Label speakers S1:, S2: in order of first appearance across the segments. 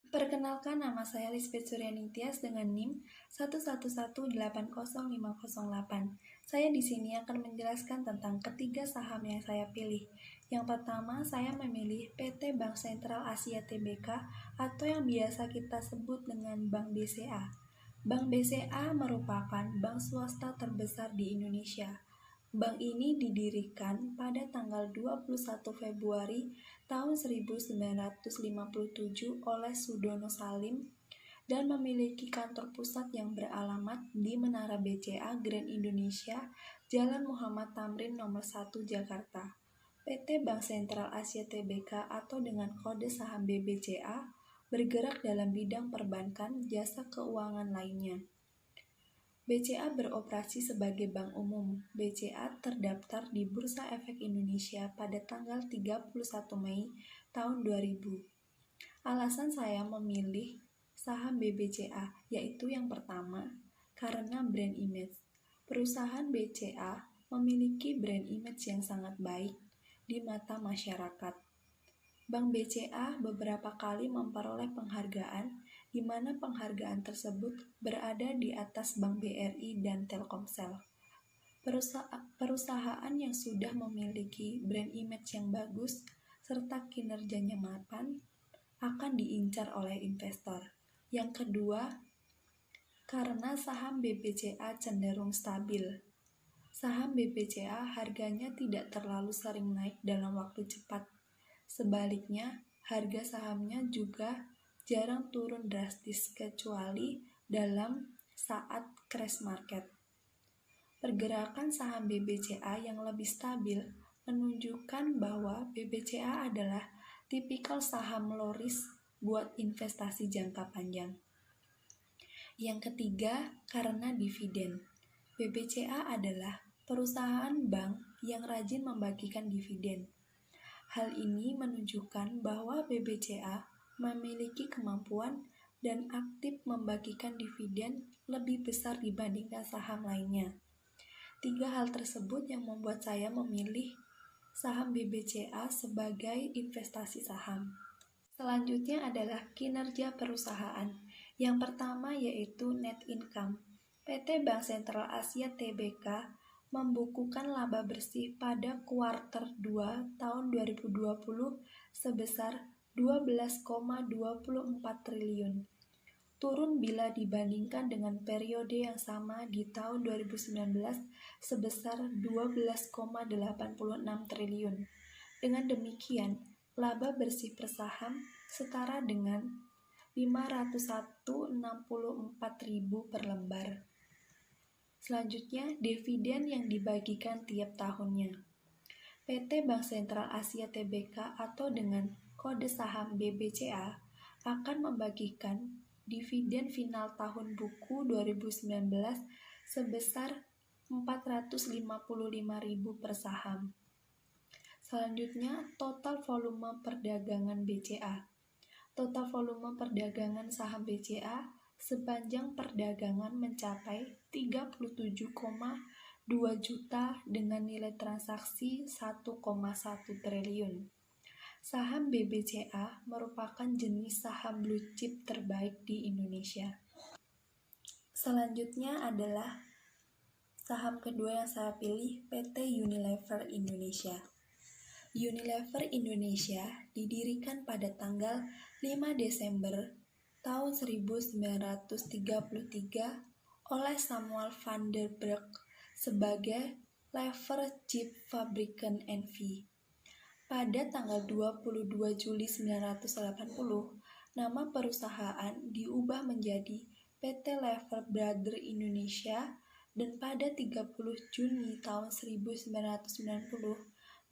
S1: Perkenalkan, nama saya Lisbeth Suryani Tias dengan NIM 111880508. Saya di sini akan menjelaskan tentang ketiga saham yang saya pilih. Yang pertama, saya memilih PT Bank Sentral Asia Tbk atau yang biasa kita sebut dengan Bank BCA. Bank BCA merupakan bank swasta terbesar di Indonesia. Bank ini didirikan pada tanggal 21 Februari tahun 1957 oleh Sudono Salim dan memiliki kantor pusat yang beralamat di Menara BCA Grand Indonesia, Jalan Muhammad Tamrin nomor 1 Jakarta. PT Bank Sentral Asia Tbk atau dengan kode saham BBCA bergerak dalam bidang perbankan, jasa keuangan lainnya. BCA beroperasi sebagai bank umum. BCA terdaftar di Bursa Efek Indonesia pada tanggal 31 Mei tahun 2000. Alasan saya memilih saham BBCA yaitu yang pertama, karena brand image. Perusahaan BCA memiliki brand image yang sangat baik di mata masyarakat. Bank BCA beberapa kali memperoleh penghargaan di mana penghargaan tersebut berada di atas Bank BRI dan Telkomsel. Perusahaan yang sudah memiliki brand image yang bagus serta kinerjanya mapan akan diincar oleh investor. Yang kedua, karena saham BBCA cenderung stabil. Saham BBCA harganya tidak terlalu sering naik dalam waktu cepat. Sebaliknya, harga sahamnya juga jarang turun drastis kecuali dalam saat crash market. Pergerakan saham BBCA yang lebih stabil menunjukkan bahwa BBCA adalah tipikal saham low risk buat investasi jangka panjang. Yang ketiga, karena dividen. BBCA adalah perusahaan bank yang rajin membagikan dividen. Hal ini menunjukkan bahwa BBCA memiliki kemampuan dan aktif membagikan dividen lebih besar dibandingkan saham lainnya. Tiga hal tersebut yang membuat saya memilih saham BBCA sebagai investasi saham. Selanjutnya adalah kinerja perusahaan. Yang pertama yaitu net income. PT Bank Sentral Asia Tbk membukukan laba bersih pada kuartal 2 tahun 2020 sebesar 12,24 triliun. Turun bila dibandingkan dengan periode yang sama di tahun 2019 sebesar 12,86 triliun. Dengan demikian, laba bersih per saham setara dengan 501,64.000 per lembar. Selanjutnya, dividen yang dibagikan tiap tahunnya. PT Bank Sentral Asia Tbk atau dengan kode saham BBCA akan membagikan dividen final tahun buku 2019 sebesar 455.000 per saham. Selanjutnya, total volume perdagangan BCA. Total volume perdagangan saham BCA sepanjang perdagangan mencapai 37,2 juta dengan nilai transaksi 1,1 triliun. Saham BBCA merupakan jenis saham blue chip terbaik di Indonesia. Selanjutnya adalah saham kedua yang saya pilih, PT Unilever Indonesia. Unilever Indonesia didirikan pada tanggal 5 Desember tahun 1933 oleh Samuel van der Burg sebagai lever chip fabrikant NV. Pada tanggal 22 Juli 1980, nama perusahaan diubah menjadi PT Lever Brother Indonesia dan pada 30 Juni tahun 1990,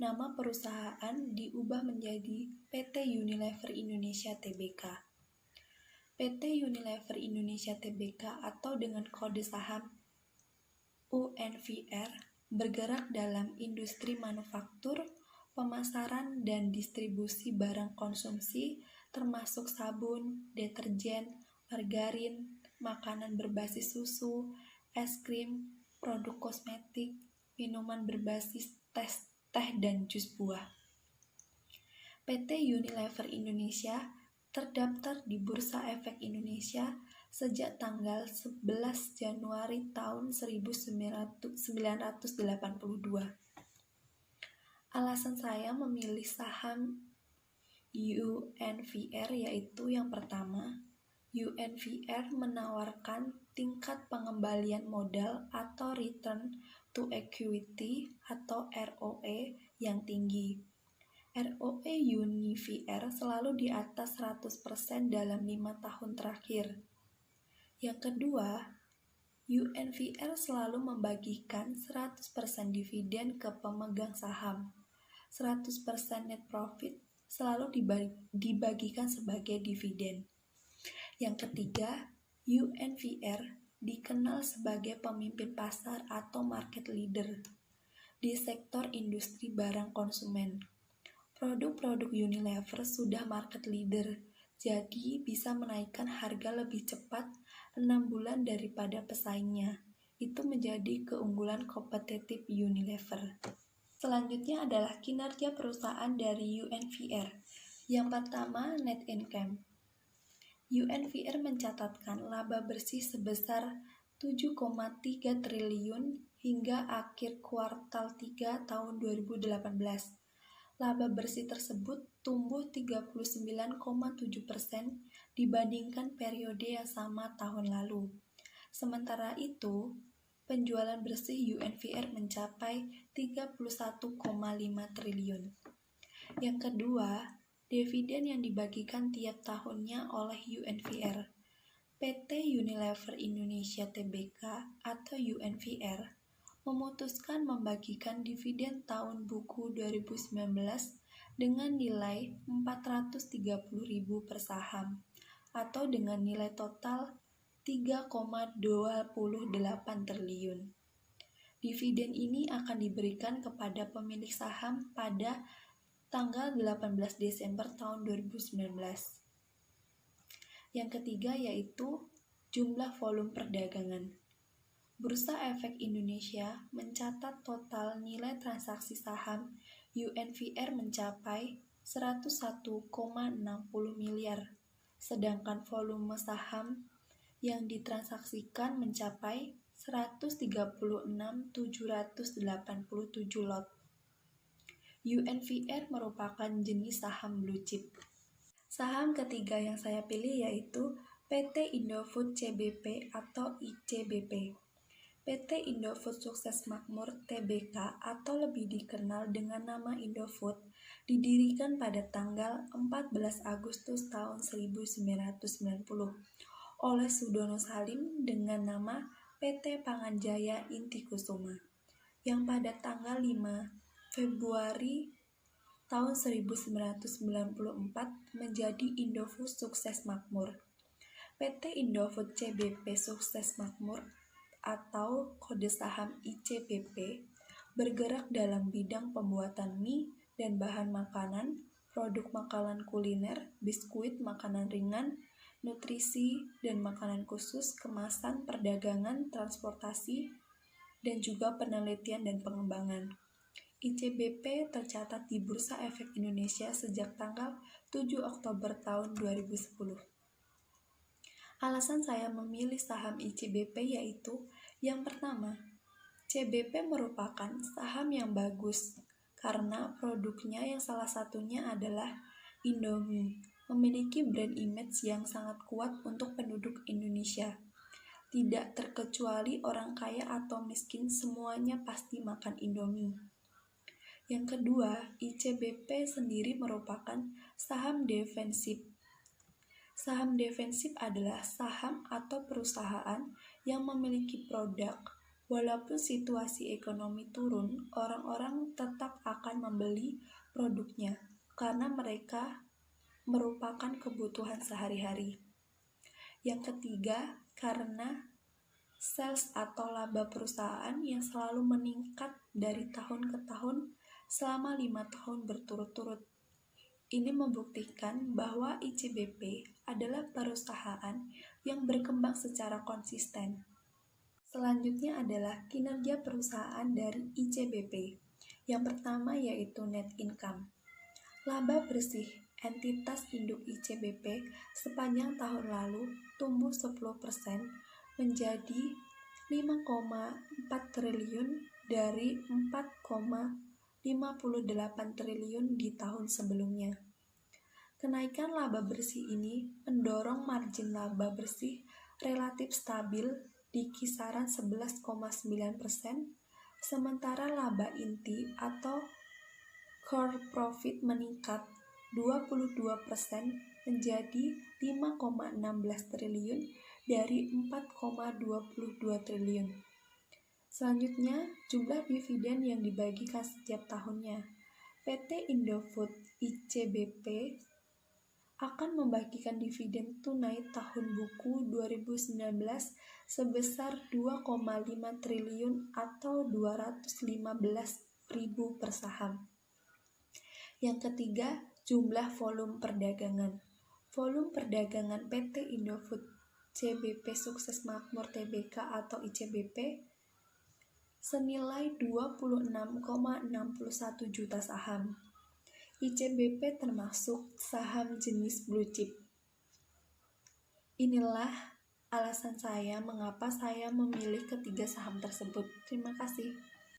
S1: nama perusahaan diubah menjadi PT Unilever Indonesia Tbk. PT Unilever Indonesia Tbk atau dengan kode saham UNVR bergerak dalam industri manufaktur, pemasaran dan distribusi barang konsumsi termasuk sabun, deterjen, margarin, makanan berbasis susu, es krim, produk kosmetik, minuman berbasis teh dan jus buah. PT Unilever Indonesia terdaftar di Bursa Efek Indonesia sejak tanggal 11 Januari tahun 1982. Alasan saya memilih saham UNVR yaitu yang pertama, UNVR menawarkan tingkat pengembalian modal atau return to equity atau ROE yang tinggi. ROE UNVR selalu di atas 100% dalam 5 tahun terakhir. Yang kedua, UNVR selalu membagikan 100% dividen ke pemegang saham. 100% net profit selalu dibagikan sebagai dividen. Yang ketiga, UNVR dikenal sebagai pemimpin pasar atau market leader di sektor industri barang konsumen. Produk-produk Unilever sudah market leader, jadi bisa menaikkan harga lebih cepat 6 bulan daripada pesaingnya. Itu menjadi keunggulan kompetitif Unilever. Selanjutnya adalah kinerja perusahaan dari UNVR. Yang pertama, net income. UNVR mencatatkan laba bersih sebesar 7,3 triliun hingga akhir kuartal 3 tahun 2018. Laba bersih tersebut tumbuh 39,7% dibandingkan periode yang sama tahun lalu. Sementara itu, penjualan bersih UNVR mencapai 31,5 triliun. Yang kedua, dividen yang dibagikan tiap tahunnya oleh UNVR. PT Unilever Indonesia Tbk atau UNVR memutuskan membagikan dividen tahun buku 2019 dengan nilai 430.000 per saham atau dengan nilai total 3,28 triliun. Dividen ini akan diberikan kepada pemilik saham pada tanggal 18 Desember tahun 2019. Yang ketiga yaitu jumlah volume perdagangan. Bursa Efek Indonesia mencatat total nilai transaksi saham UNVR mencapai 101,60 miliar, sedangkan volume saham yang ditransaksikan mencapai 136.787 lot. UNVR merupakan jenis saham blue chip. Saham ketiga yang saya pilih yaitu PT Indofood CBP atau ICBP. PT Indofood Sukses Makmur Tbk atau lebih dikenal dengan nama Indofood didirikan pada tanggal 14 Agustus tahun 1990 oleh Sudono Salim dengan nama PT Panganjaya Intikusuma yang pada tanggal 5 Februari tahun 1994 menjadi Indofood Sukses Makmur. PT Indofood CBP Sukses Makmur atau kode saham ICBP bergerak dalam bidang pembuatan mie dan bahan makanan, produk makanan kuliner, biskuit, makanan ringan, nutrisi, dan makanan khusus, kemasan, perdagangan, transportasi, dan juga penelitian dan pengembangan. ICBP tercatat di Bursa Efek Indonesia sejak tanggal 7 Oktober tahun 2010. Alasan saya memilih saham ICBP yaitu yang pertama, CBP merupakan saham yang bagus karena produknya yang salah satunya adalah Indomie, memiliki brand image yang sangat kuat untuk penduduk Indonesia. Tidak terkecuali orang kaya atau miskin, semuanya pasti makan Indomie. Yang kedua, ICBP sendiri merupakan saham defensif. Saham defensif adalah saham atau perusahaan yang memiliki produk. Walaupun situasi ekonomi turun, orang-orang tetap akan membeli produknya karena mereka merupakan kebutuhan sehari-hari. Yang ketiga, karena sales atau laba perusahaan yang selalu meningkat dari tahun ke tahun selama 5 tahun berturut-turut. Ini membuktikan bahwa ICBP adalah perusahaan yang berkembang secara konsisten. Selanjutnya adalah kinerja perusahaan dari ICBP. Yang pertama yaitu net income. Laba bersih entitas induk ICBP sepanjang tahun lalu tumbuh 10% menjadi 5,4 triliun dari 4,58 triliun di tahun sebelumnya. Kenaikan laba bersih ini mendorong margin laba bersih relatif stabil di kisaran 11,9%, sementara laba inti atau core profit meningkat 22% menjadi 5,16 triliun dari 4,22 triliun. Selanjutnya, jumlah dividen yang dibagikan setiap tahunnya. PT Indofood ICBP akan membagikan dividen tunai tahun buku 2019 sebesar 2,5 triliun atau 215.000 per saham. Yang ketiga, jumlah volume perdagangan. Volume perdagangan PT Indofood CBP Sukses Makmur Tbk atau ICBP senilai 26,61 juta saham. ICBP termasuk saham jenis blue chip. Inilah alasan saya mengapa saya memilih ketiga saham tersebut. Terima kasih.